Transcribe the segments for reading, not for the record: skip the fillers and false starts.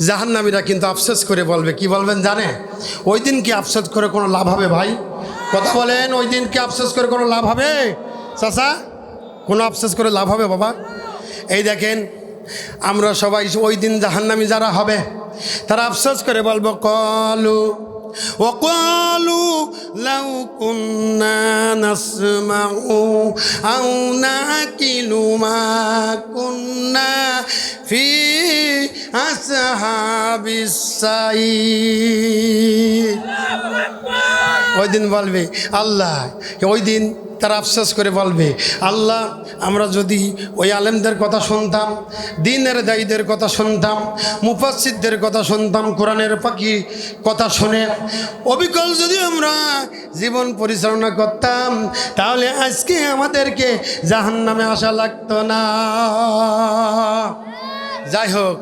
জাহান্নামীরা কিন্তু আফসোস করে বলবে, কি বলবেন জানে? ওই দিন কি আফসোস করে কোনো লাভ হবে ভাই? কথা বলেন, ওই দিন কি আফসোস করে কোনো লাভ হবে? চাচা, কোনো আফসোস করে লাভ হবে বাবা? এই দেখেন, আমরা সবাই ওই দিন জাহান্নামী যারা হবে তারা আফসোস করে বলবো, কলু وقالوا لو كنا نسمع أو نعقل ما كنا في أصحاب السعير। ওই দিন বলবে আল্লাহ, ওই দিন তারা আফসোস করে বলবে, আল্লাহ আমরা যদি ওই আলেমদের কথা শুনতাম, দ্বীনের দায়ীদের কথা শুনতাম, মুফাসসিরদের কথা শুনতাম, কোরআনের পাখি কথা শুনে অবিকল যদি আমরা জীবন পরিচালনা করতাম, তাহলে আজকে আমাদেরকে জাহান্নামে আসা লাগতো না। যাই হোক,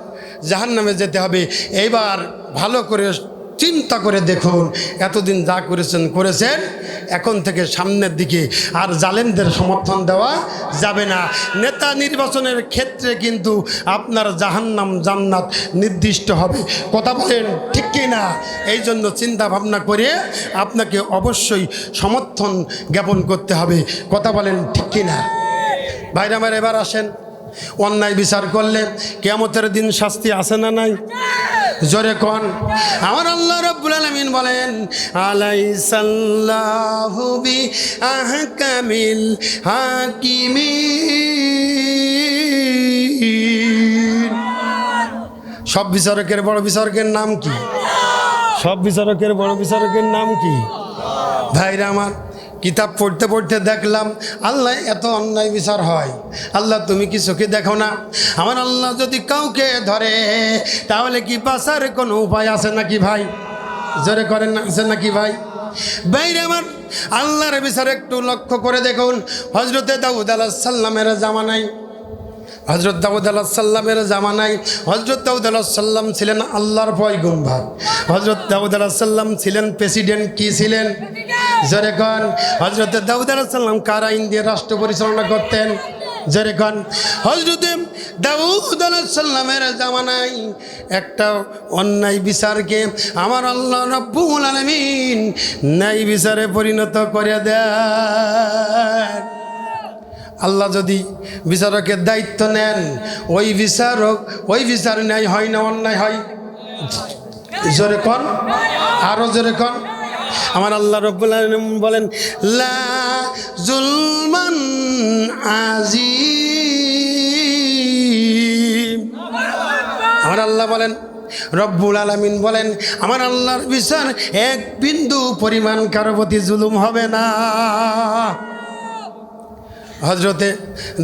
জাহান্নামে যেতে হবে। এইবার ভালো করে চিন্তা করে দেখুন, এতদিন যা করেছেন এখন থেকে সামনের দিকে আর জালেমদের সমর্থন দেওয়া যাবে না। নেতা নির্বাচনের ক্ষেত্রে কিন্তু আপনার জাহান্নাম জান্নাত নির্দিষ্ট হবে। কথা বলেন ঠিক কি না? এই জন্য চিন্তা ভাবনা করে আপনাকে অবশ্যই সমর্থন জ্ঞাপন করতে হবে। কথা বলেন ঠিক কি না? ভাইরা আমার, এবার আসেন, অন্যায় বিচার করলে কিয়ামতের দিন শাস্তি আছে না নাই? জোরে কোন। আমার আল্লাহ রাব্বুল আলামিন বলেন, আলাইসাল্লাহু বিআহকামিল হাকিমিন। সব বিচারকের বড় বিচারকের নাম কি? সব বিচারকের বড় বিচারকের নাম কি? ভাইরা আমার, কিতাব পড়তে পড়তে দেখলাম আল্লাহ এত অন্যায় বিচার হয়। আল্লাহ তুমি কি চোখে দেখো না? আমার আল্লাহ যদি কাউকে ধরে তাহলে কি বাঁচার কোনো উপায় আছে নাকি ভাই? জোরে করেন না, আছে নাকি ভাই? বাইরে আমার আল্লাহর বিচার একটু লক্ষ্য করে দেখুন। হজরতে দাউদ আলাইহিস সালামের জামানায়, হজরত দাউদ আলাইহিস সালামের জামানায় হজরত দাউদ আলাইহিস সালাম ছিলেন আল্লাহর পয়গম্বর। হজরত দাউদ আলাইহিস সালাম ছিলেন প্রেসিডেন্ট। কি ছিলেন? জোরে কোন। হজরত দাউদ আলাইহিস সালাম কার আইন দিয়ে রাষ্ট্র পরিচালনা করতেন? জোরে কোন। হজরত দাউদ আলাইহিস সালামের জামানায় একটা অন্যায় বিচারকে আমার আল্লাহ রাব্বুল আলামিন ন্যায় বিচারে পরিণত করে দেন। আল্লাহ যদি বিচারকের দায়িত্ব নেন, ওই বিচার ন্যায় হয় না অন্যায় হয়? জোরে কোন, আরো জোরে কোন। আমার আল্লাহ রাব্বুল আলামিন বলেন, লা যুলমান আযীম। আমার আল্লাহ বলেন, রব্বুল আলামিন বলেন, আমার আল্লাহর বিচার এক বিন্দু পরিমাণ কারো প্রতি জুলুম হবে না। হজরতে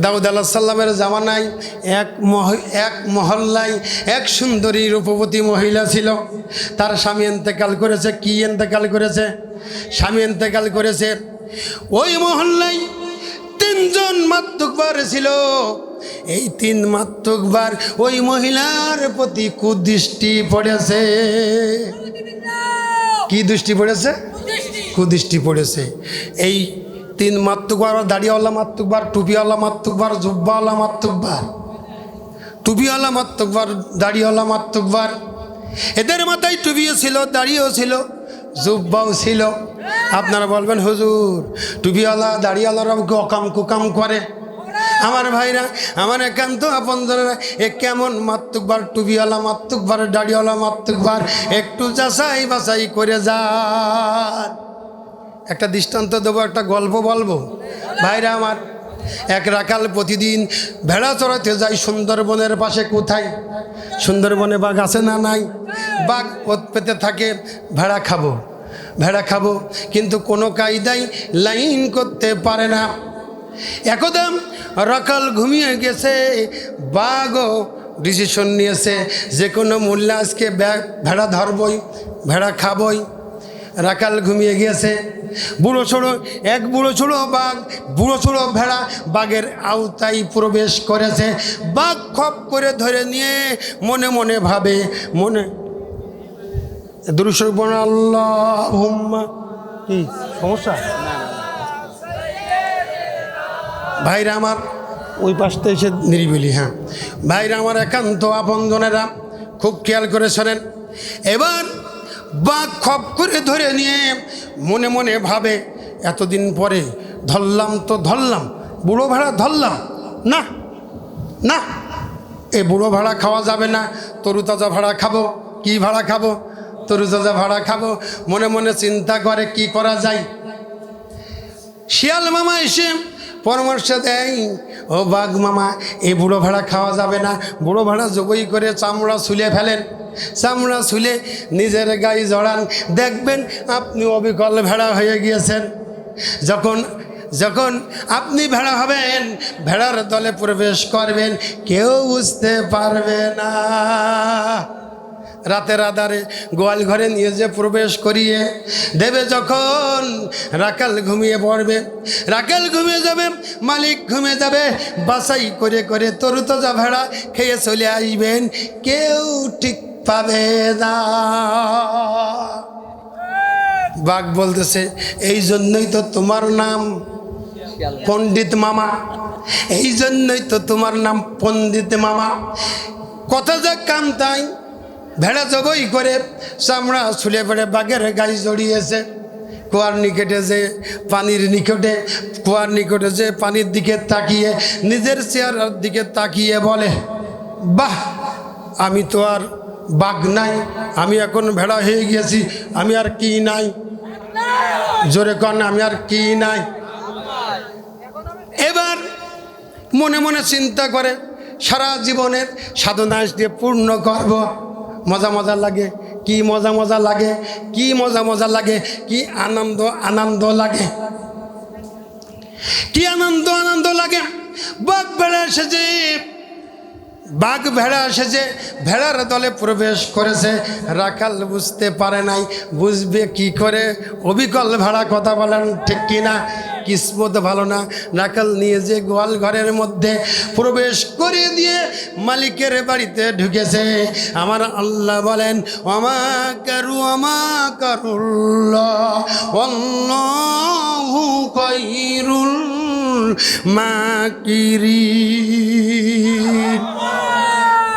দাউদ আলাইহিস সালামের জামানায় এক মহল্লায় এক সুন্দরী রূপবতী মহিলা ছিল। তার স্বামী ইন্তেকাল করেছে। কি ইন্তেকাল করেছে? স্বামী ইন্তেকাল করেছে। ওই মহল্লায় 3 জন মাতব্বর ছিল। এই 3 মাতব্বর ওই মহিলার প্রতি কুদৃষ্টি পড়েছে। কি দৃষ্টি পড়েছে? কুদৃষ্টি পড়েছে। এই 3 মাতব্বর, দাড়িওয়ালা মাতব্বর, টুপিওয়ালা মাতব্বর, জুব্বাওয়ালা মাতব্বর, টুপিওয়ালা মাতব্বর, দাড়িওয়ালা মাতব্বর। এদের মাথায় টুপিও ছিল, দাড়িও ছিল, জুব্বাও ছিল। আপনারা বলবেন, হুজুর টুপিওয়ালা দাড়িওয়ালারা অকাম কুকাম করে। আমার ভাইরা, আমার একান্ত আপনজনেরা, এ কেমন মাতব্বর? টুপিওয়ালা মাতব্বর, দাড়িওয়ালা মাতব্বর, একটু যাচাই বাছাই করে যান। একটা দৃষ্টান্ত দেবো, একটা গল্প বলবো। ভাইরা আমার, এক রাখাল প্রতিদিন ভেড়া চড়াতে যায় সুন্দরবনের পাশে। কোথায়? সুন্দরবনে বাঘ আছে না নাই? বাঘ ওত পেতে থাকে, ভেড়া খাবো ভেড়া খাবো, কিন্তু কোনো কায়দায় লাইন করতে পারে না। একদা রাখাল ঘুমিয়ে গেছে, বাঘও ডিসিশন নিয়েছে যে কোনো মূল্যে আজকে ভেড়া ধরবই, ভেড়া খাবই। রাখাল ঘুমিয়ে গিয়েছে। বুড়ো ছোড়ো বাঘ, বুড়ো ছোড়ো ভেড়া বাঘের আওতায় প্রবেশ করেছে। বাঘ খপ করে ধরে নিয়ে মনে মনে ভাবে, মনে দুরূদ পড়ুন, আল্লাহুম্মা। কি সমস্যা? ভাইরা আমার, ওই পাশটা এসে নিরিবিলি। হ্যাঁ ভাইরা আমার, একান্ত আপনজনেরা, খুব খেয়াল করে শোনেন। এবার বাঘ খপ করে ধরে নিয়ে মনে মনে ভাবে, এতদিন পরে ধরলাম তো ধরলাম, বুড়ো ভেড়া ধরলাম, না না, এ বুড়ো ভাড়া খাওয়া যাবে না, তরুতাজা ভাড়া খাবো। কি ভাড়া খাবো? তরুতাজা ভাড়া খাবো। মনে মনে চিন্তা করে কি করা যায়। শিয়াল মামা এসে পরামর্শ দেয়, ও বাঘ মামা, এই বুড়ো ভাড়া খাওয়া যাবে না, বুড়ো ভাড়া জবই করে চামড়া ছুলে ফেলেন, চামড়া ছুলে নিজের গায়ে জড়ান, দেখবেন আপনি অবিকল ভেড়া হয়ে গিয়েছেন। যখন যখন আপনি ভেড়া হবেন, ভেড়ার দলে প্রবেশ করবেন, কেউ বুঝতে পারবে না। রাতের আধারে গোয়াল ঘরে নিয়ে যে প্রবেশ করিয়ে দেবে, যখন রাখাল ঘুমিয়ে পড়বে, রাখাল ঘুমিয়ে যাবে, মালিক ঘুমিয়ে যাবে, বাছাই করে করে তরুতাজা ভেড়া খেয়ে চলে আসবেন, কেউ ঠিক পাবে না। বাঘ বলতেছে, এই জন্যই তো তোমার নাম পণ্ডিত মামা, এই জন্যই তো তোমার নাম পণ্ডিত মামা। কথা যা কাম তাই, ভেড়া জবই করে চামড়া ছুলে পড়ে বাঘের গায়ে জড়িয়েছে। কুয়ার নিকটে যে পানির নিকটে, কুয়ার নিকটে যে পানির দিকে তাকিয়ে, নিজের চেহারার দিকে তাকিয়ে বলে, বাহ, আমি তো আর বাঘ নাই, আমি এখন ভেড়া হয়ে গিয়েছি, আমি আর কি নাই? জোরে কন, আমি আর কি নাই? এবার মনে মনে চিন্তা করে, সারা জীবনের সাধনা দিয়ে পূর্ণ করব। মজা মজা লাগে, কি মজা মজা লাগে, কি মজা মজা লাগে, কি আনন্দ আনন্দ লাগে, কি আনন্দ আনন্দ লাগে। বাঘ ভেড়া এসেছে, বাঘ ভেড়া এসেছে, ভেড়ার দলে প্রবেশ করেছে। রাখাল বুঝতে পারে নাই, বুঝবে কি করে? অবিকল ভেড়া, কথা বলেন ঠিক কিনা? কিসমত ভালো না। রাখাল নিয়ে যে গোয়াল ঘরের মধ্যে প্রবেশ করে দিয়ে মালিকের বাড়িতে ঢুকেছে। আমার আল্লাহ বলেন, ওমা কারু আমা কারুল্লাহ আল্লাহু খায়রুল মাকিরিন।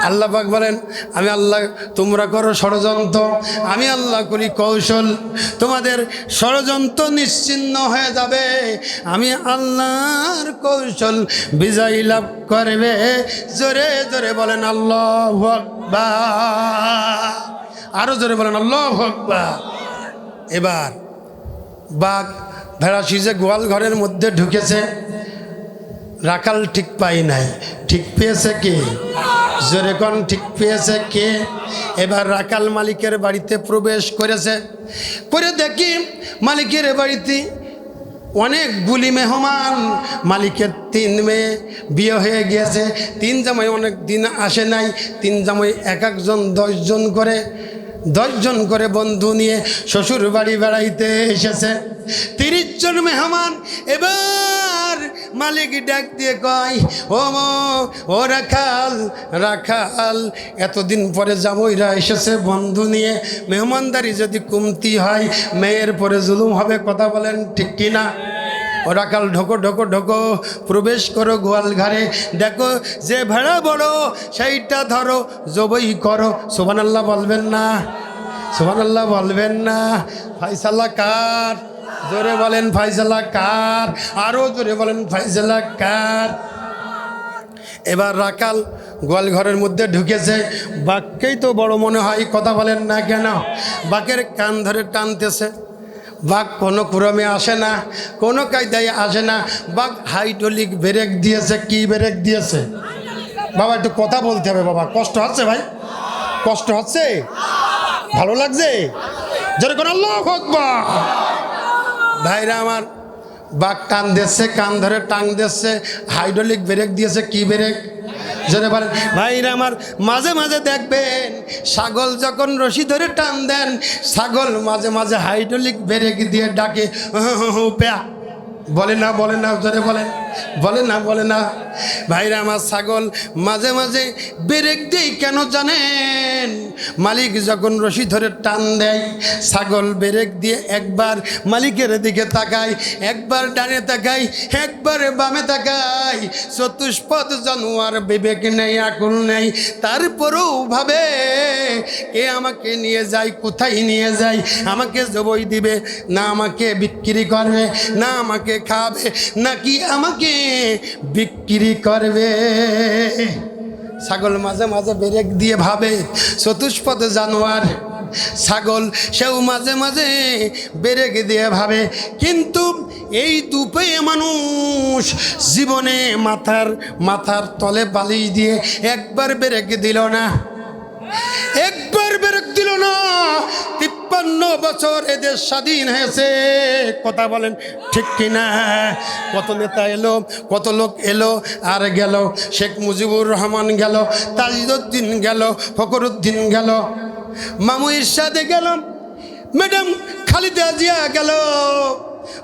আল্লাহ পাক বলেন, আমি আল্লাহ, তোমরা করো ষড়যন্ত্র, আমি আল্লাহ করি কৌশল, তোমাদের ষড়যন্ত্র নিশ্চিহ্ন হয়ে যাবে, আমি আল্লাহর কৌশল বিজয় লাভ করবে। জোরে জোরে বলেন আল্লাহু আকবার, আরো জোরে বলেন আল্লাহু আকবার। এবার বাঘ ভেড়া সিজে গোয়াল ঘরের মধ্যে ঢুকেছে, রাখাল ঠিক পাই নাই। ঠিক পেয়েছে কে? জোরে কোন ঠিক পেয়েছে কে? এবার রাখাল মালিকের বাড়িতে প্রবেশ করেছে, করে দেখি মালিকের বাড়িতে অনেকগুলি মেহমান। মালিকের 3 মেয়ে, বিয়ে হয়ে গিয়েছে, 3 জামাই অনেক দিন আসে নাই, 3 জামাই এক একজন 10 জন করে বন্ধু নিয়ে শ্বশুর বাড়ি বেড়াইতে এসেছে। 30 জন মেহমান। এবার মালিক ডাক দিয়ে কয়, ও রাখাল, রাখাল, এতদিন পরে জামাইরা এসেছে বন্ধু নিয়ে, মেহমানদারি যদি কমতি হয় মেয়ের পরে জুলুম হবে, কথা বলেন ঠিক কিনা? ও রাখাল, ঢোকো ঢোকো ঢোকো, প্রবেশ করো গোয়াল ঘরে, দেখো যে ভেড়া বড় সেইটা ধরো, জবই করো। সুবহানাল্লাহ বলবেন না? সুবহানাল্লাহ বলবেন না? ফায়সালা কার? জোরে বলেন ফায়সালা কার? আরো জোরে বলেন ফায়সালা কার? এবার রাখাল গোয়াল ঘরের মধ্যে ঢুকেছে, বাঘকেই তো বড় মনে হয়, কথা বলেন না কেন? বাঘের কান ধরে টানতেছে। বাঘ কোনো ক্রমে আসে না, কোনো কায়দায় আসে না। বাঘ হাইড্রোলিক ব্রেক দিয়েছে। কি ব্রেক দিয়েছে? বাবা একটু কথা বলতে হবে বাবা, কষ্ট হচ্ছে ভাই? কষ্ট হচ্ছে? ভালো লাগছে? যেরকম আল্লাহু আকবার। ভাইরা আমার, বাঘ টান দিচ্ছে, কান ধরে টান দিচ্ছে, হাইড্রোলিক ব্রেক দিয়েছে। কি ব্রেক? জোরে বলেন ভাইরা আমার। মাঝে মাঝে দেখবেন ছাগল যখন রশি ধরে টান দেন, ছাগল মাঝে মাঝে হাইড্রোলিক ব্রেক দিয়ে ডাকে, প্যা। বলে না, বলে না, জোরে বলেন, বলে না, বলে না। ভাইরা আমার ছাগল মাঝে মাঝে ব্রেক দেয় কেন জানেন? মালিক যখন রশি ধরে টান দেয়, ছাগল ব্রেক দিয়ে একবার মালিকের দিকে তাকায়, একবার ডানে তাকায়, একবার বামে তাকায়। চতুষ্পদ জানোয়ার, বিবেক নেই, আকুল নেই, তারপরেও ভাবে কে আমাকে নিয়ে যায়, কোথায় নিয়ে যায়, আমাকে জবই দিবে না আমাকে বিক্রি করবে, না আমাকে খাবে, নাকি আমাকে বিক্রি করবে। ছাগল মাঝে মাঝে ব্রেক দিয়ে ভাবে। চতুষ্পদ জানোয়ার ছাগল সেও মাঝে মাঝে ব্রেক দিয়ে ভাবে। কিন্তু এই দুপে মানুষ জীবনে মাথার তলে বালিশ দিয়ে একবার ব্রেক দিল না, একবার ব্রেক দিল না। 53 বছর এদের স্বাধীন হয়েছে, কথা বলেন ঠিক কিনা? কত নেতা এলো, কত লোক এলো আর গেল। শেখ মুজিবুর রহমান গেল, তাজউদ্দিন গেল, ফখরুদ্দিন গেল, মামু ইরশাদে গেল, ম্যাডাম খালেদা জিয়া গেল,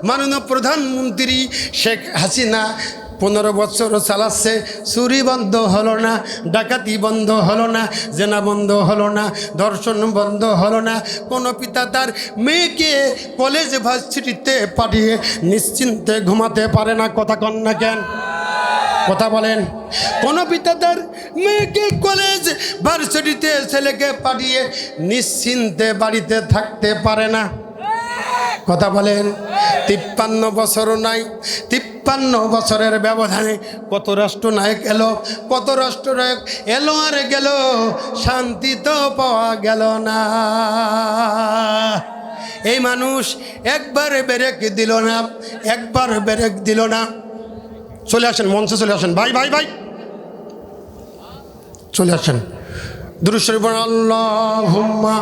মাননীয় প্রধানমন্ত্রী শেখ হাসিনা 15 বছর চালাচ্ছে। চুরি বন্ধ হলো না, ডাকাতি বন্ধ হলো না, জেনা বন্ধ হলো না, ধর্ষণ বন্ধ হলো না। কোনো পিতা তার মেয়েকে কলেজ ভার্সিটিতে পাঠিয়ে নিশ্চিন্তে ঘুমাতে পারে না, কথা কন না কেন? কথা বলেন। কোনো পিতা তার মেয়েকে কলেজ ভার্সিটিতে ছেলেকে পাঠিয়ে নিশ্চিন্তে বাড়িতে থাকতে পারে না, কথা বলেন। 53 বছরও নাই, 53 বছরের ব্যবধানে কত রাষ্ট্রনায়ক এলো, কত রাষ্ট্রনায়ক এলো আর গেল, শান্তি তো পাওয়া গেল না। এই মানুষ একবার ব্রেক দিল না, একবার ব্রেক দিল না। চলে আসেন মঞ্চে, চলে আসেন ভাই, ভাই ভাই চলে আসেন। দুরূদ শরীফ আল্লাহুম্মা।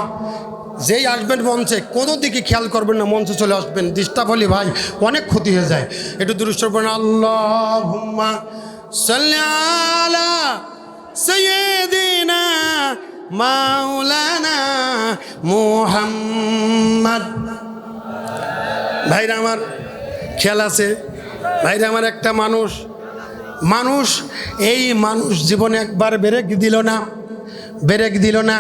যেই আসবেন মঞ্চে কোনো দিকে খেয়াল করবেন না, মঞ্চে চলে আসবেন। ডিস্টার্ব হলে ভাই অনেক ক্ষতি হয়ে যায়। একটু দুরূদ শরীফ আল্লাহুম্মা সাল্লি আলা সাইয়্যিদিনা মাওলানা মুহাম্মদ। ভাইরা আমার খেয়াল আছে? ভাইরা আমার, একটা মানুষ এই মানুষ জীবনে একবার ব্রেক দিল না, ব্রেক দিল না।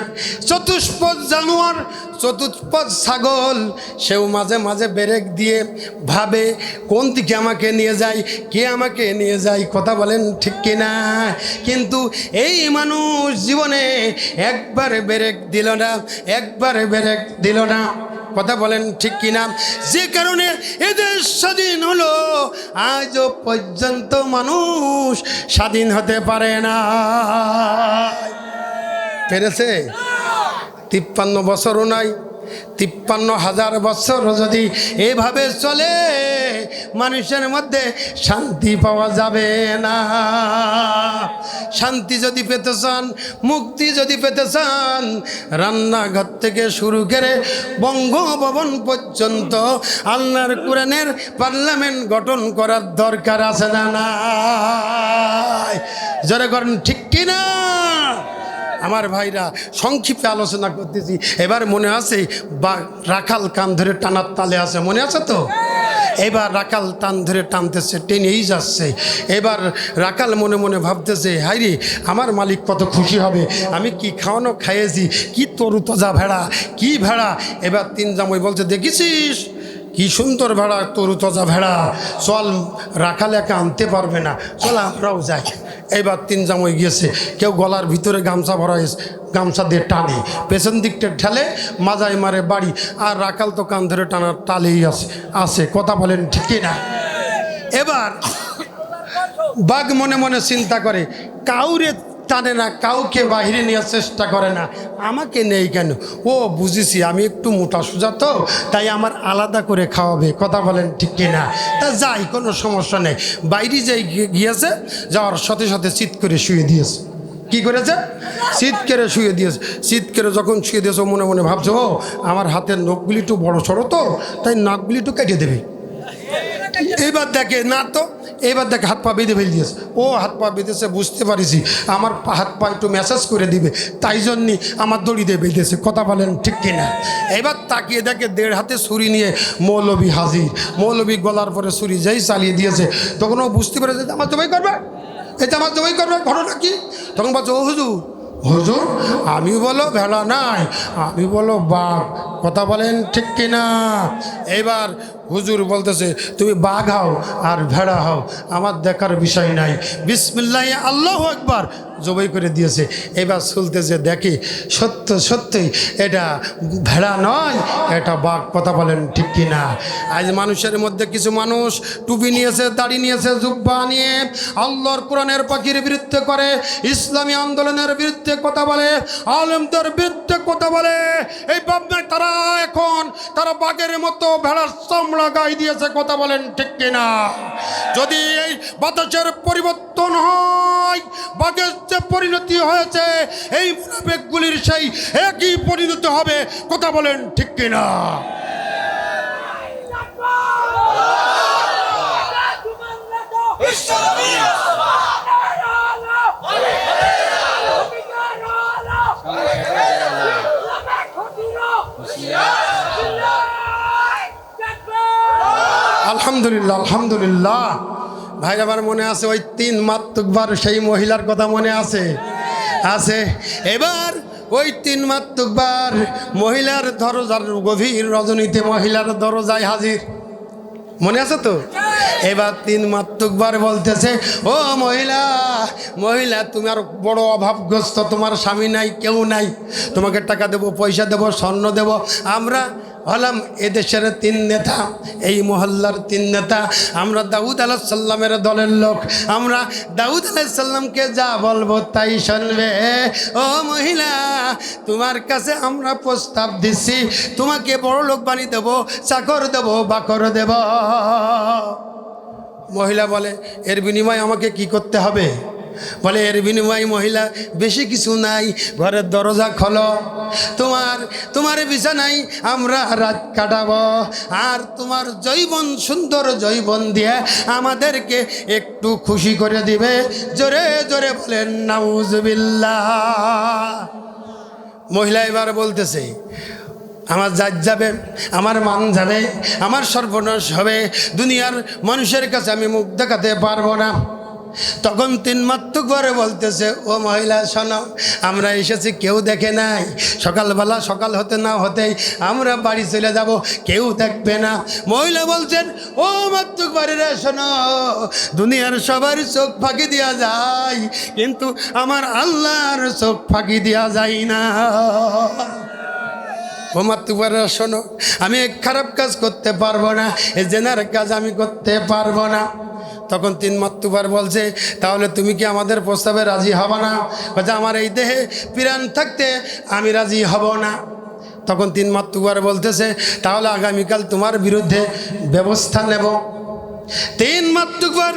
চতুষ্পদ জানোয়ার, চতুষ্পদ ছাগল সেও মাঝে মাঝে ব্রেক দিয়ে ভাবে কোন দিকে আমাকে নিয়ে যায়, কে আমাকে নিয়ে যায়, কথা বলেন ঠিক কিনা? কিন্তু এই মানুষ জীবনে একবার ব্রেক দিল না, একবার ব্রেক দিল না, কথা বলেন ঠিক কিনা? যে কারণে এদের স্বাধীন হলো, আজও পর্যন্ত মানুষ স্বাধীন হতে পারে না। পেরেছে? 53 বছরও নাই, 53,000 বছর যদি এভাবে চলে, মানুষের মধ্যে শান্তি পাওয়া যাবে না। শান্তি যদি পেতে চান, মুক্তি যদি পেতে চান, রান্নাঘর থেকে শুরু করে বঙ্গভবন পর্যন্ত আল্লাহর কোরআনের পার্লামেন্ট গঠন করার দরকার আছে না নাই? যারা করেন ঠিক কিনা? আমার ভাইরা, সংক্ষিপ্তে আলোচনা করতেছি। এবার মনে আছে রাখাল কান ধরে টানার তালে আছে, মনে আছে তো? এবার রাখাল টান ধরে টানতেছে, টেনেই যাচ্ছে। এবার রাখাল মনে মনে ভাবতেছে, হাই রে, আমার মালিক কত খুশি হবে, আমি কি খাওয়ানো খাইয়েছি, কি তরু তাজা ভেড়া, কি ভেড়া। এবার 3 জামাই বলছে, দেখেছিস কি সুন্দর ভেড়া, তরু তাজা ভেড়া, চল, রাখাল একা আনতে পারবে না, চল আমরাও যাই। এবার 3 জামাই গিয়েছে, কেউ গলার ভিতরে গামছা ভরা, গামছা দিয়ে টানে, পেছন দিকটা ঠেলে, মাজায় মারে বাড়ি, আর রাখাল তো কান ধরে টানার তালেই আছে, কথা বলেন ঠিক না? এবার বাঘ মনে মনে চিন্তা করে, কাউরে টানে না, কাউকে বাহিরে নেওয়ার চেষ্টা করে না, আমাকে নেই কেন? ও বুঝেছি, আমি একটু মোটা সোজা তো, তাই আমার আলাদা করে খাওয়াবে, কথা বলেন ঠিক কিনা? তা যাই, কোনো সমস্যা নেই। বাইরে যাই গিয়েছে, যাওয়ার সাথে সাথে চিৎ করে শুয়ে দিয়েছে। কি করেছে? চিৎ করে শুয়ে দিয়েছে। চিৎ করে যখন শুয়ে দিয়েছে, মনে মনে ভাবছে, ও আমার হাতের নখগুলি একটু বড় সড়ো তো, তাই নখগুলি একটু কেটে দেবে। এবার দেখে না তো, এবার দেখে হাত পা বেঁধে ফেল দিয়েছে। ও হাত পা বেঁধেছে, বুঝতে পারিছি আমার হাত পা একটু ম্যাসাজ করে দিবে, তাই জন্যই আমার দড়ি দিয়ে বেঁধেছে, কথা বলেন ঠিক কিনা? এবার তাকিয়ে দেখে 1.5 হাতে ছুরি নিয়ে মৌলবী হাজির। মৌলবী গলার পরে ছুরি যেই চালিয়ে দিয়েছে, তখন ও বুঝতে পেরেছে আমার জবাই করবে। এটা আমার জবাই করবে, ঘটনা কি? তখন বলছে, ও হুজুর, হুজুর আমি বলো ভেড়া নাই, আমি বলো বাঘ, কথা বলেন ঠিক কিনা? এবার হুজুর বলতেছে, তুমি বাঘ হও আর ভেড়া হও, আমার দেখার বিষয় নাই। বিসমিল্লাহ আল্লাহু আকবার জবাই করে দিয়েছে। এবার চলতেছে, দেখি সত্যই এটা ভেড়া নয়, এটা বাঘ, কথা বলেন ঠিক কিনা? আজ মানুষের মধ্যে কিছু মানুষ টুপি নিয়েছে, দাড়ি নিয়েছে, জুব্বা নিয়ে আল্লাহর কোরআনের পাখির বিরুদ্ধে করে, ইসলামী আন্দোলনের বিরুদ্ধে কথা বলে, আলেমদের বিরুদ্ধে কথা বলে। এই ভাবনায় তারা বাঘের মতো ভেড়ার চামড়া গায়ে দিয়েছে, কথা বলেন ঠিক কিনা? যদি এই বাতাসের পরিবর্তন হয়, বাঘের যে পরিণতি হয়েছে, এই মুনাফিকগুলির সেই একই পরিণতি হবে, কথা বলেন ঠিক কিনা? আলহামদুলিল্লাহ, আলহামদুলিল্লাহ। ভাই আমার মনে আছে ওই 3 মাত্তুকবার সেই মহিলার কথা মনে আছে? এবার ওই 3 মাত্তুকবার মহিলার দরজার গভীর রজনীতে মহিলার দরজায় হাজির, মনে আছে তো? এবার 3 মাত্তুকবার বলতেছে, ও মহিলা তুমি আর বড় অভাবগ্রস্ত, তোমার স্বামী নাই, কেউ নাই, তোমাকে টাকা দেবো, পয়সা দেবো, স্বর্ণ দেবো। আমরা হলাম এদেশের 3 নেতা, এই মহল্লার 3 নেতা, আমরা দাউদ আলাইহিস সালামের দলের লোক, আমরা দাউদ আলাইহিস সালামকে যা বলবো তাই শুনবে। ও মহিলা, তোমার কাছে আমরা প্রস্তাব দিচ্ছি, তোমাকে বড় লোক বানিয়ে দেবো, চাকর দেবো, বাকর দেব। মহিলা বলে, এর বিনিময়ে আমাকে কি করতে হবে? বলে, এর বিনিময়ে মহিলা বেশি কিছু নাই, ঘরের দরজা খোলো, তোমার বিছানায় আমরা রাত কাটাবো, আর তোমার সুন্দর জৈবন দিয়ে আমাদেরকে একটু খুশি করে দিবে। জোরে জোরে বলেন নাউজুবিল্লাহ। মহিলা এবার বলতেছে, আমার জাত যাবে, আমার মান যাবে, আমার সর্বনাশ হবে, দুনিয়ার মানুষের কাছে আমি মুখ দেখাতে পারবো না। তখন 3 মাত্তুকবার বলতেছে, ও মহিলা শোনো, আমরা এসেছি, কেউ দেখে নাই, সকালবেলা সকাল হতে না হতেই আমরা বাড়ি চলে যাব, কেউ দেখবে না। মহিলা বলছেন, ও মাত্তুকবারেরা শোনো, দুনিয়ার সবার চোখ ফাঁকি দেওয়া যায়, কিন্তু আমার আল্লাহর চোখ ফাঁকি দেওয়া যায় না। ও মাত্তুকবারেরা শোনো, আমি এক খারাপ কাজ করতে পারবো না, এই জেনার কাজ আমি করতে পারবো না। তখন 3 মাত্তুকবার বলছে, তাহলে তুমি কি আমাদের প্রস্তাবে রাজি হবা না? বলছে, আমার এই দেহে প্রাণ থাকতে আমি রাজি হব না। তখন 3 মাত্তুকবার বলতেছে, তাহলে আগামীকাল তোমার বিরুদ্ধে ব্যবস্থা নেব। 3 মাত্তুকবার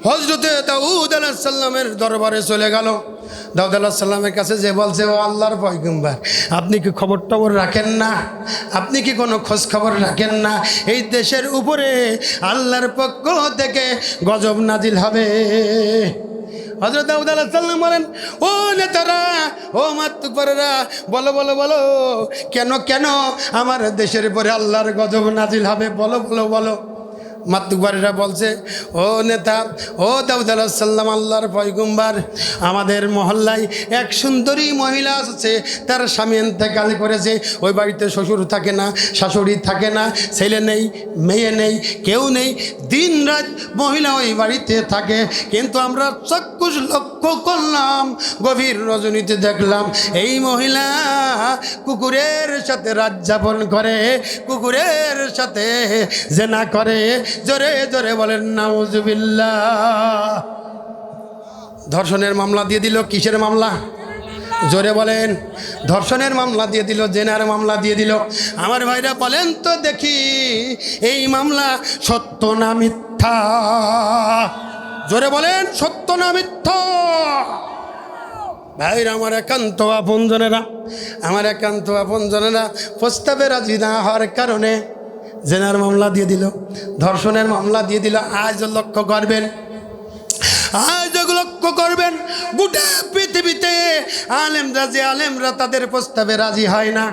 হযরতে দাউদ আলাইহিস সালামের দরবারে চলে গেল। দাউদ আলাইহিস সালামের কাছে যে বলছে, ও আল্লাহর পয়গম্বর, আপনি কি খবর টবর রাখেন না? আপনি কি কোনো খোঁজ খবর রাখেন না? এই দেশের উপরে আল্লাহর পক্ষ থেকে গজব নাজিল হবে। হযরত দাউদ আলাইহিস সালাম বলেন, ও নেতারা, ও মাত্তুকবারেরা, বলো বলো বলো, কেন আমার দেশের উপরে আল্লাহর গজব নাজিল হবে? বলো বলো বলো। মাত্তুকবারেরা বলছে, ও নেতা, ও দাউদ আলাইহিস সালাম, আল্লাহর পয়গম্বর, আমাদের মহল্লায় এক সুন্দরী মহিলা আছে, তার স্বামী ইন্তেকাল করেছে, ওই বাড়িতে শ্বশুর থাকে না, শাশুড়ি থাকে না, ছেলে নেই, মেয়ে নেই, কেউ নেই, দিন রাত মহিলা ওই বাড়িতে থাকে। কিন্তু আমরা চাক্ষুষ লক্ষ্য করলাম, গভীর রজনীতে দেখলাম এই মহিলা কুকুরের সাথে রাত যাপন করে, কুকুরের সাথে জেনা করে। জোরে জোরে বলেন নাউজুবিল্লাহ। ধর্ষণের মামলা দিয়ে দিল। কিসের মামলা? জোরে বলেন। ধর্ষণের মামলা দিয়ে দিল, জেনার মামলা দিয়ে দিল। আমার ভাইরা বলেন তো দেখি, এই মামলা সত্য না মিথ্যা? জোরে বলেন, সত্য না মিথ্যা? ভাইরা আমার একান্ত আপনজনেরা, প্রস্তাবে রাজি না হওয়ার কারণে জেনার মামলা দিয়ে দিল, ধর্ষণের মামলা দিয়ে দিল। আজ লক্ষ্য করবেন, গোটা পৃথিবীতে আলেমরা তাদের প্রস্তাবে রাজি হয় না,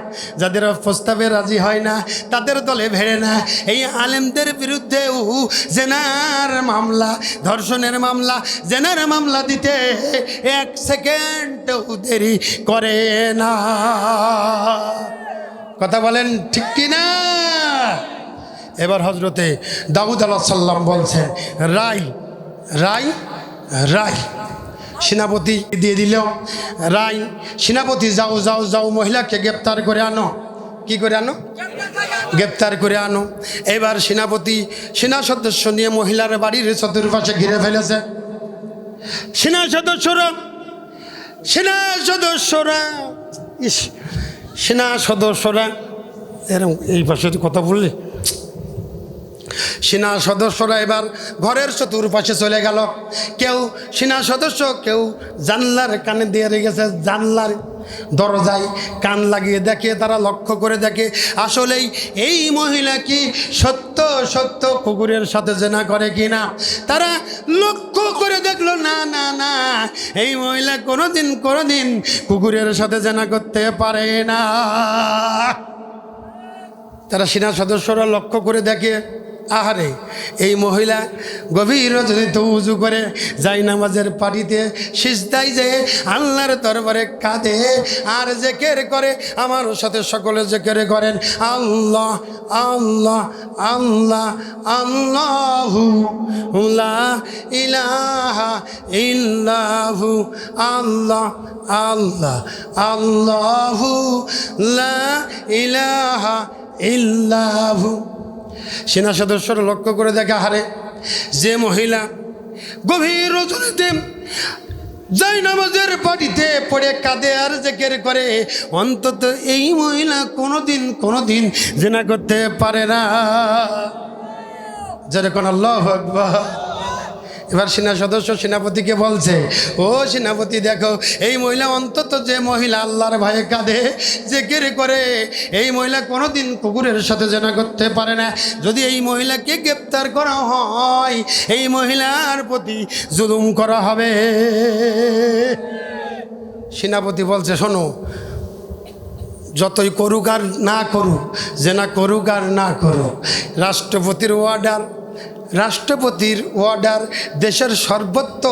যাদের প্রস্তাবে রাজি হয় না তাদের দলে ভেড়ে না। এই আলেমদের বিরুদ্ধেও জেনার মামলা, ধর্ষণের মামলা, জেনার মামলা দিতে 1 সেকেন্ডও দেরি করে না। কথা বলেন ঠিক কি না? এবার হজরতে দাউদ আলাইহিস সালাম বলছেন, রায় রায় রায় সেনাপতি দিয়ে দিল রায়, সেনাপতি যাও যাও যাও মহিলাকে গ্রেপ্তার করে আনো। কি করে আনো? গ্রেপ্তার করে আনো। এবার সেনাপতি সেনা সদস্য নিয়ে মহিলার বাড়ির চতুর্পাশে ঘিরে ফেলেছে। সেনা সদস্যরা এরকম এই পাশে কথা বললে, সেনা সদস্যরা এবার ঘরের চতুর্পাশে চলে গেল। কেউ সেনা সদস্য কেউ জানলার কানে দিয়ে রেখেছে, জানলার দরজায় কান লাগিয়ে দেখে, তারা লক্ষ্য করে দেখে আসলেই এই মহিলা কি সত্য সত্য কুকুরের সাথে জেনা করে কিনা। তারা লক্ষ্য করে দেখলো না না না, এই মহিলা কোনোদিন কুকুরের সাথে জেনা করতে পারে না। তারা সেনা সদস্যরা লক্ষ্য করে দেখে, আহারে এই মহিলা গভীর রজনীতে উজু করে যাই নামাজের পাটিতে সিজদায় যে আল্লাহর দরবারে কাঁদে আর জিকির করে। আমার সাথে সকলে জিকির করেন, আল্লাহ আল্লাহ আল্লাহ আল্লাহু লা ইলাহা ইল্লাহু আল্লাহ আল্লাহ আল্লাহু লা ইলাহা ইল্লাহু। সেনা সদস্যরা লক্ষ্য করে দেখে, হারে যে মহিলা গভীর রজনীতে যাই নামাজের পাটিতে পড়ে কাঁদে আর জিকির করে, অন্তত এই মহিলা কোনোদিন জিনা করতে পারে না। যেরকম আল্লাহু আকবার। এবার সেনা সদস্য সেনাপতিকে বলছে, ও সেনাপতি দেখো, এই মহিলা অন্তত যে মহিলা আল্লাহর ভয়ে কাঁদে জিকির করে, এই মহিলা কোনোদিন কুকুরের সাথে জেনা করতে পারে না। যদি এই মহিলাকে গ্রেপ্তার করা হয়, এই মহিলার প্রতি জুলুম করা হবে। সেনাপতি বলছে, শোনো, যতই করুক আর না করুক, জেনা করুক আর না করুক, রাষ্ট্রপতির অর্ডার দেশের সর্বোচ্চ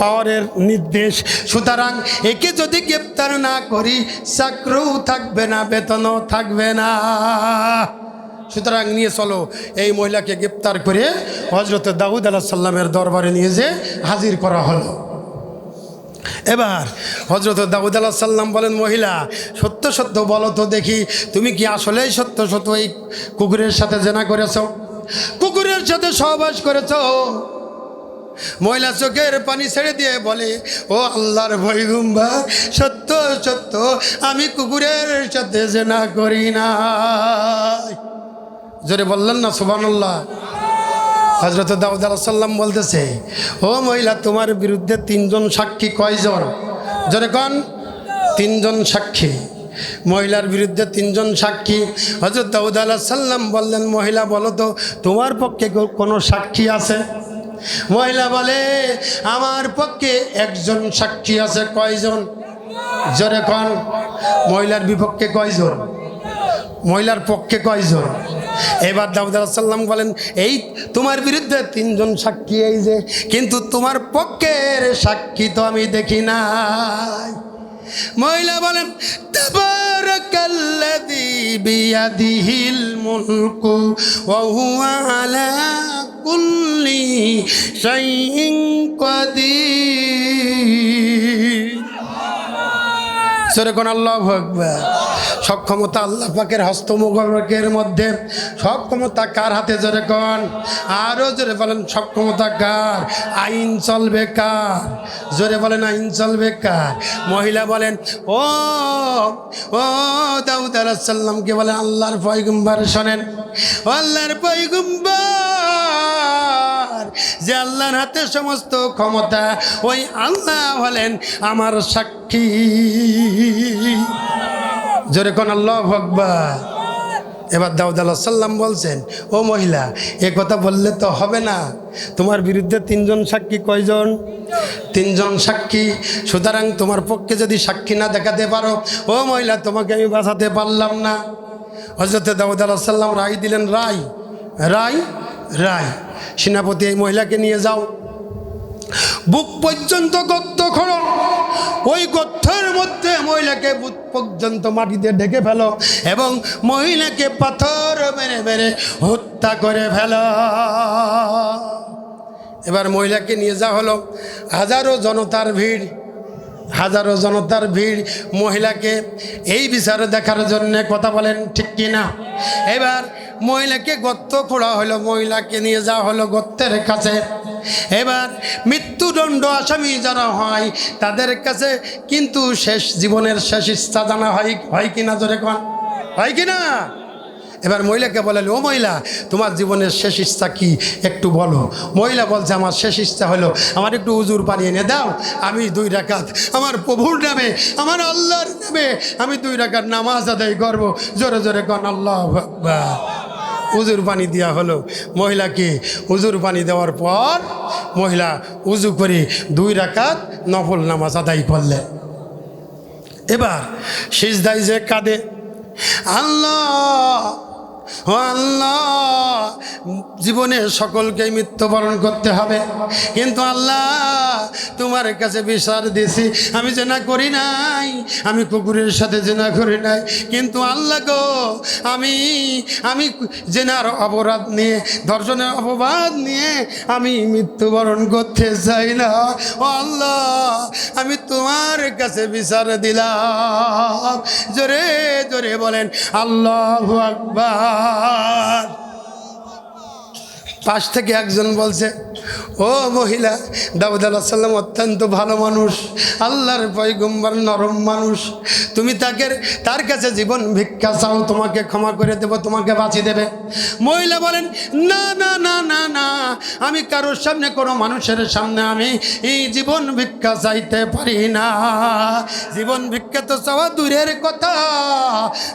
পাওয়ারের নির্দেশ। সুতরাং একে যদি গ্রেপ্তার না করি, চাকরিও থাকবে না, বেতনও থাকবে না। সুতরাং নিয়ে চলো, এই মহিলাকে গ্রেপ্তার করে হজরত দাউদ আলাইহিস সালামের দরবারে নিয়ে যে হাজির করা হলো। এবার হজরত দাউদ আলাইহিস সালাম বলেন, মহিলা সত্য সত্য বলো তো দেখি, তুমি কি আসলেই সত্য সত্য এই কুকুরের সাথে জেনা করেছো, কুকুরের সাথে সহবাস করেছ? মহিলা চোখের পানি ছেড়ে দিয়ে বলে, ও আল্লাহর পয়গম্বর, সত্য সত্য আমি কুকুরের সাথে জেনা করি না। জোরে বললেন না সুবহানাল্লাহ। হযরত দাউদ আলাইহিস সালাম বলতেছে, ও মহিলা, তোমার বিরুদ্ধে 3 জন সাক্ষী কয়জন? জোরে কোন? 3 জন সাক্ষী। মহিলার বিরুদ্ধে 3 জন সাক্ষী। হযরত দাউদ আলাইহিস সালাম বললেন, মহিলা বলো তো, তোমার পক্ষে কোনো সাক্ষী আছে? মহিলা বলে, আমার পক্ষে 1 জন সাক্ষী আছে। কয়জন? জোরে কোন? মহিলার বিপক্ষে কয়জন? মহিলার পক্ষে কয়জন? এবার দাউদ আলাইহিস সালাম বলেন, এই তোমার বিরুদ্ধে 3 জন সাক্ষী, এই যে, কিন্তু তোমার পক্ষের সাক্ষী তো আমি দেখি নাই। মহিলা বলেন, তাবারাকাল্লাযী বিয়াদিহিল মুলকু ওয়া হুয়া আলা কুল্লি শাইইন কাদির। সুবহানাল্লাহ, আল্লাহু আকবার। সব ক্ষমতা আল্লাহ পাকের হস্ত মুবারকের মধ্যে। সব ক্ষমতা কার হাতে? জোরে কোন? আরো জোরে বলেন, সব ক্ষমতা কার? আইন চলবে কার? জোরে বলেন, আইন চলবে কার? মহিলা বলেন, ও ও দাউদ আলাইহিস সালামকে বলে, আল্লাহর পয়গম্বর শোনেন, আল্লাহর পয়গম্বর, যে আল্লাহর হাতে সমস্ত ক্ষমতা, ওই আল্লাহ হলেন আমার সাক্ষী। জোরে কোন? আল্লাহু আকবার। এবার দাউদ আলাইহিস সালাম বলছেন, ও মহিলা, এ কথা বললে তো হবে না, তোমার বিরুদ্ধে 3 জন সাক্ষী। কয়জন? 3 জন সাক্ষী। সুতরাং তোমার পক্ষে যদি সাক্ষী না দেখাতে পারো, ও মহিলা, তোমাকে আমি বাঁচাতে পারলাম না। হযরত দাউদ আলাইহিস সালাম রায় দিলেন, রায় রায় রায় সেনাপতি, এই মহিলাকে নিয়ে যাও, বুক পর্যন্ত গর্ত খোঁড়ো, ওই গর্তের মধ্যে মহিলাকে বুক পর্যন্ত মাটিতে ঢেকে ফেলো এবং মহিলাকে পাথর মেরে মেরে হত্যা করে ফেলো। এবার মহিলাকে নিয়ে যাওয়া হলো, হাজারো জনতার ভিড়, হাজারো জনতার ভিড় মহিলাকে এই বিচার দেখার জন্য। কথা বলেন ঠিক কিনা? এবার মহিলাকে গর্ত খোঁড়া হলো, মহিলাকে নিয়ে যাওয়া হলো গর্তের কাছে। এবার মৃত্যুদণ্ড আসামি যারা হয় তাদের কাছে কিন্তু শেষ জীবনের শেষ ইচ্ছা জানা হয় কিনা? জোরে কোন, হয় কিনা? এবার মহিলাকে বলেন, ও মহিলা, তোমার জীবনের শেষ ইচ্ছা কি একটু বলো। মহিলা বলছে, আমার শেষ ইচ্ছা হলো আমার একটু উজুর পানি এনে দাও, আমি 2 রাকাত আমার প্রভুর নামে, আমার আল্লাহর নামে আমি 2 রাকাত নামাজ আদায় করব। জোরে জোরে কোন আল্লাহু আকবার। উজুর পানি দেওয়া হলো মহিলাকে। উজুর পানি দেওয়ার পর মহিলা উজু করে 2 রাকাত নফল নামাজ আদায় করলেন। এবার সিজদায় যে কাঁদে, আল্লাহ ও আল্লাহ, জীবনে সকলকেই মৃত্যুবরণ করতে হবে, কিন্তু আল্লাহ তোমার কাছে বিচার দিয়েছি, আমি জেনা করি নাই, আমি কুকুরের সাথে জেনা করি নাই, কিন্তু আল্লাহ গো, আমি জেনার অপরাধ নিয়ে, ধর্ষণের অপবাদ নিয়ে আমি মৃত্যুবরণ করতে চাই না। ও আল্লাহ, আমি তোমার কাছে বিচার দিলাম। জোরে জোরে বলেন আল্লাহু আকবার। পাশ থেকে একজন বলছে, ও মহিলা, দাউদ আলাইহিস সালাম অত্যন্ত ভালো মানুষ, আল্লাহর পয়গম্বর, নরম মানুষ, তুমি তার কাছে জীবন ভিক্ষা চাও, তোমাকে ক্ষমা করে দেব, তোমাকে বাঁচিয়ে দেবে। মহিলা বলেন, না না না না না, আমি কারোর সামনে, কোনো মানুষের সামনে আমি এই জীবন ভিক্ষা চাইতে পারি না। জীবন ভিক্ষা তো চাওয়া দূরের কথা,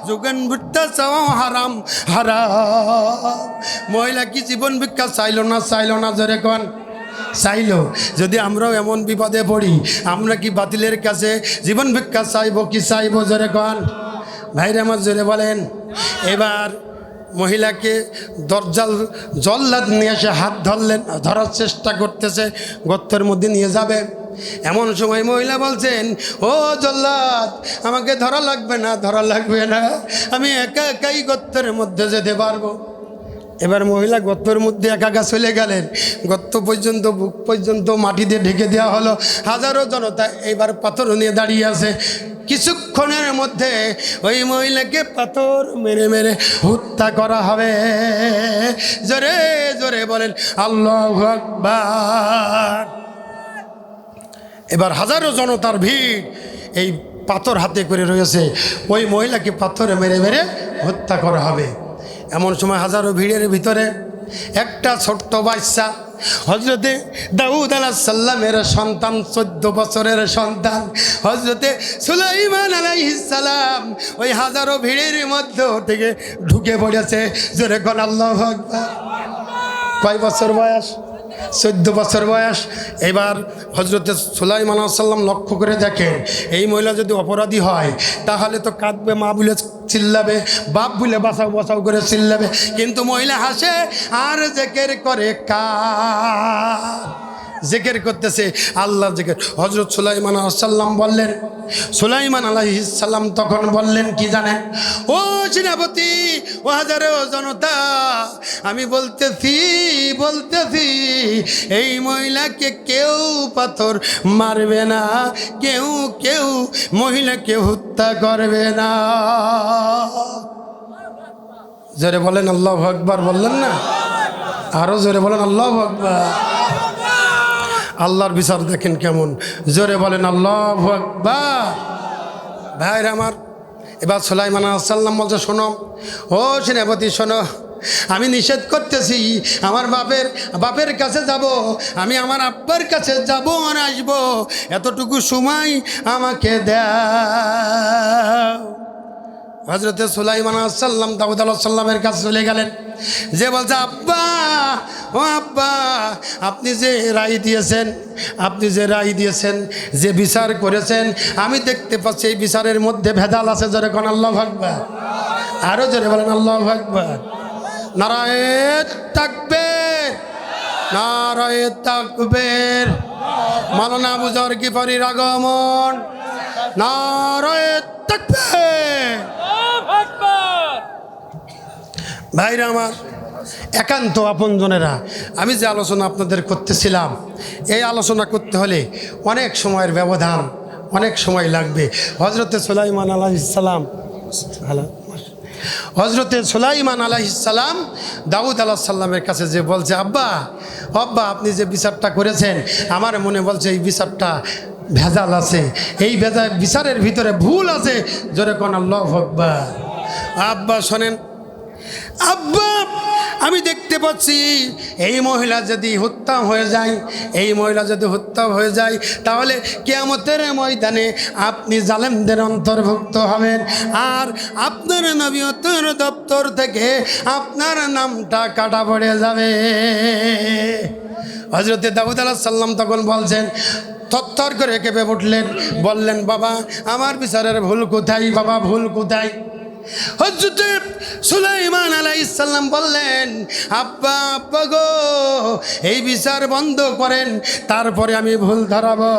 যোগেন ভিক্ষা চাওয়া হারাম হারাম। মহিলা কি জীবন ভিক্ষা চাইলো না? চাইলো না? জোরে কোন, চাইলো। যদি আমরাও এমন বিপদে পড়ি, আমরা কি বাতিলের কাছে জীবন ভিক্ষা চাইবো কি চাইবো? জোরে কোন ভাইরা আমার, জোরে বলেন। এবার মহিলাকে জল্লাদ নিয়ে এসে হাত ধরার চেষ্টা করতেছে, গর্তের মধ্যে নিয়ে যাবে। এমন সময় মহিলা বলছেন, ও জল্লাদ, আমাকে ধরা লাগবে না, ধরা লাগবে না, আমি একা একাই গর্তের মধ্যে যেতে পারবো। এবার মহিলা গর্তের মধ্যে একা চলে গেলেন। গর্ত পর্যন্ত, বুক পর্যন্ত মাটি দিয়ে ঢেকে দেওয়া হলো। হাজারো জনতা এবার পাথর নিয়ে দাঁড়িয়ে আছে। কিছুক্ষণের মধ্যে ওই মহিলাকে পাথর মেরে মেরে হত্যা করা হবে। জোরে জোরে বলেন আল্লাহু আকবার। এবার হাজারো জনতার ভিড় এই পাথর হাতে করে রয়েছে, ওই মহিলাকে পাথরে মেরে মেরে হত্যা করা হবে। এমন সময় হাজারো ভিড়ের ভিতরে একটা ছোট্ট বাচ্চা, হজরতে দাউদ আলাইহিস সালামের সন্তান, 14 বছরের সন্তান হজরতে সুলাইমান আলাইহিস সালাম, ওই হাজারো ভিড়ের মধ্য থেকে ঢুকে পড়েছে। জোরে কোন আল্লাহু আকবার। কয় বছর বয়স? 14 বছর বয়স। এবার হজরতে সুলাইমান আলাইহিস সালাম লক্ষ্য করে দেখেন, এই মহিলা যদি অপরাধী হয় তাহলে তো কাঁদবে, মা বলে চিল্লাবে, বাপ বলে বাঁচাও বাঁচাও করে চিল্লাবে, কিন্তু মহিলা হাসে আর জিকির করে। জিকির করতেছে, আল্লাহর জিকির। হযরত সুলাইমান আলাইহিস সালাম বললেন, সুলাইমান আলাইহিস সালাম তখন বললেন কি জানেন? ও সেনাপতি, ও হাজারো জনতা, আমি বলতেছি এই মহিলাকে কেউ পাথর মারবে না, কেউ মহিলাকে হত্যা করবে না। জোরে বলেন আল্লাহু আকবার। বললেন না? আরো জোরে বলেন আল্লাহু আকবার। আল্লাহর বিচার দেখেন কেমন। জোরে বলেন আল্লাহু আকবার। ভাইরা আমার, এবার সুলাইমান আলাইহিস সালাম বলছে, শোনো ও সেনাপতি, শোনো, আমি নিষেধ করতেছি, আমার বাপের কাছে যাব, আমি আমার আব্বার কাছে যাব আর আসবো, এতটুকু সময় আমাকে দাও। হজরতে সুলাইমান আলাইহিস সালাম দাউদ আলাইহিস সালামের কাছে চলে গেলেন, যে বলছে আব্বা, ও আব্বা, আপনি যে রায় দিয়েছেন, আপনি যে রায় দিয়েছেন, যে বিচার করেছেন, আমি দেখতে পাচ্ছি এই বিচারের মধ্যে ভেদাল আছে। জোরে কোন আল্লাহু আকবার, আরো জোরে বলেন আল্লাহু আকবার। নারায়ে তাকবীর, নারায়ে তাকবীর। মাওলানা আবু যর গিফারির আগমন, নারায়ে তাকবীর। ভাইরা আমার, একান্ত আপনজনেরা, আমি যে আলোচনা আপনাদের করতেছিলাম, এই আলোচনা করতে হলে অনেক সময়ের ব্যবধান, অনেক সময় লাগবে। হজরতে সুলাইমান আলাইহিস সালাম, হজরতে সুলাইমান আলাইহিস সালাম দাউদ আলাইহিস সালামের কাছে যে বলছে, আব্বা, আব্বা, আপনি যে বিচারটা করেছেন, আমার মনে বলছে এই বিচারটা ভেজাল আছে, এই বিচারের ভিতরে ভুল আছে। জোরে কোন আল্লাহু আকবার। আব্বা শোনেন, আব্বা, আমি দেখতে পাচ্ছি এই মহিলা যদি হত্যা হয়ে যায়, এই মহিলা যদি হত্যা হয়ে যায়, তাহলে কিয়ামতের ময়দানে আপনি জালেমদের অন্তর্ভুক্ত হবেন, আর আপনার নবীয়তের দপ্তর থেকে আপনার নামটা কাটা পড়ে যাবে। হযরতে দাউদ আলাইহিস সালাম তখন বলছেন, থরথর করে কেঁপে উঠলেন, বললেন, বাবা, আমার বিচারের ভুল কোথায়? বাবা, ভুল কোথায়? হযরতে সুলাইমান আলাইহিস সালাম বললেন, আব্বা, আব্বা গো, এই বিচার বন্ধ করেন, তারপরে আমি ভুল ধরাবো।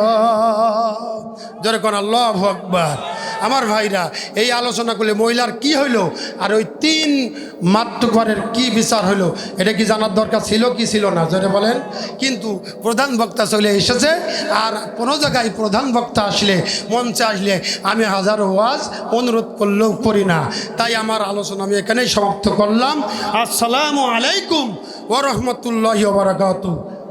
জোরে কোন আল্লাহু আকবার। আমার ভাইরা, এই আলোচনা করলে মহিলার কি হইল, আর ওই 3 মাতৃঘরের কি বিচার হইল, এটা কি জানার দরকার ছিল কি ছিল না? জোরে বলেন। কিন্তু প্রধান বক্তা চলে এসেছে, আর কোনো জায়গায় প্রধান বক্তা আসলে, মঞ্চে আসলে আমি হাজারো ওয়াজ অনুরোধ করলেও করি না। তাই আমার আলোচনা আমি এখানেই সমাপ্ত করলাম। আসসালামু আলাইকুম ওয়া রাহমাতুল্লাহি ওয়া বারাকাতুহু।